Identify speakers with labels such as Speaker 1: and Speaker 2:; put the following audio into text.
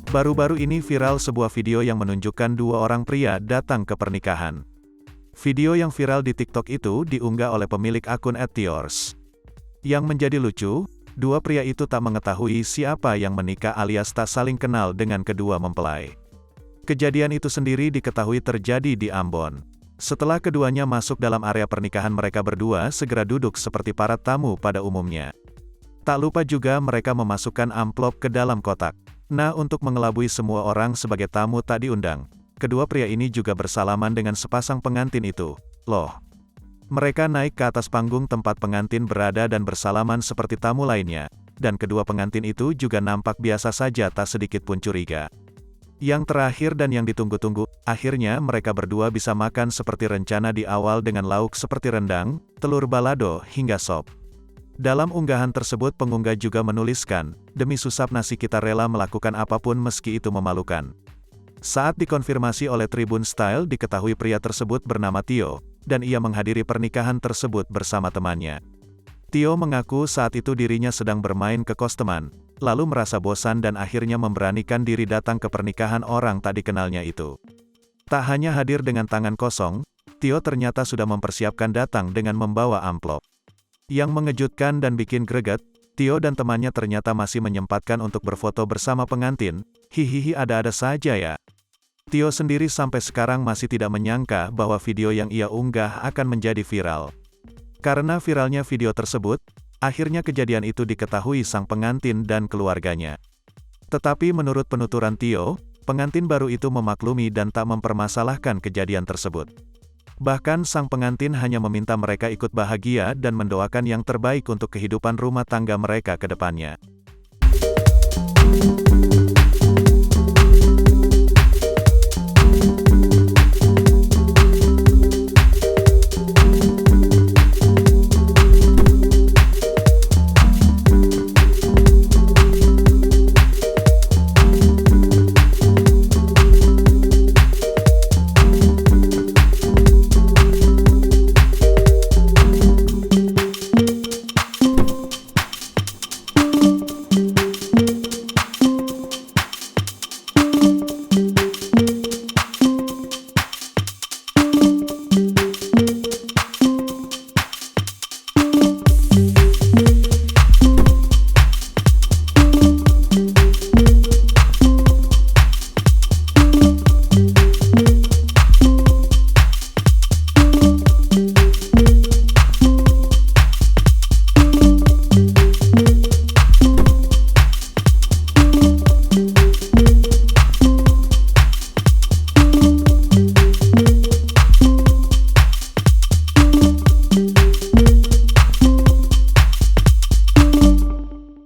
Speaker 1: Baru-baru ini viral sebuah video yang menunjukkan dua orang pria datang ke pernikahan. Video yang viral di TikTok itu diunggah oleh pemilik akun @tiors. Yang menjadi lucu, dua pria itu tak mengetahui siapa yang menikah alias tak saling kenal dengan kedua mempelai. Kejadian itu sendiri diketahui terjadi di Ambon. Setelah keduanya masuk dalam area pernikahan, mereka berdua segera duduk seperti para tamu pada umumnya. Tak lupa juga mereka memasukkan amplop ke dalam kotak. Nah, untuk mengelabui semua orang sebagai tamu tak diundang, kedua pria ini juga bersalaman dengan sepasang pengantin itu. Loh. Mereka naik ke atas panggung tempat pengantin berada dan bersalaman seperti tamu lainnya, dan kedua pengantin itu juga nampak biasa saja, tak sedikit pun curiga. Yang terakhir dan yang ditunggu-tunggu, akhirnya mereka berdua bisa makan seperti rencana di awal dengan lauk seperti rendang, telur balado, hingga sop. Dalam unggahan tersebut pengunggah juga menuliskan, "Demi susap nasi kita rela melakukan apapun meski itu memalukan." Saat dikonfirmasi oleh Tribun Style, diketahui pria tersebut bernama Tio, dan ia menghadiri pernikahan tersebut bersama temannya. Tio mengaku saat itu dirinya sedang bermain ke kos teman, lalu merasa bosan dan akhirnya memberanikan diri datang ke pernikahan orang tak dikenalnya itu. Tak hanya hadir dengan tangan kosong, Tio ternyata sudah mempersiapkan datang dengan membawa amplop. Yang mengejutkan dan bikin greget, Tio dan temannya ternyata masih menyempatkan untuk berfoto bersama pengantin. Hihihi, ada-ada saja ya. Tio sendiri sampai sekarang masih tidak menyangka bahwa video yang ia unggah akan menjadi viral. Karena viralnya video tersebut, akhirnya kejadian itu diketahui sang pengantin dan keluarganya. Tetapi menurut penuturan Tio, pengantin baru itu memaklumi dan tak mempermasalahkan kejadian tersebut. Bahkan sang pengantin hanya meminta mereka ikut bahagia dan mendoakan yang terbaik untuk kehidupan rumah tangga mereka ke depannya.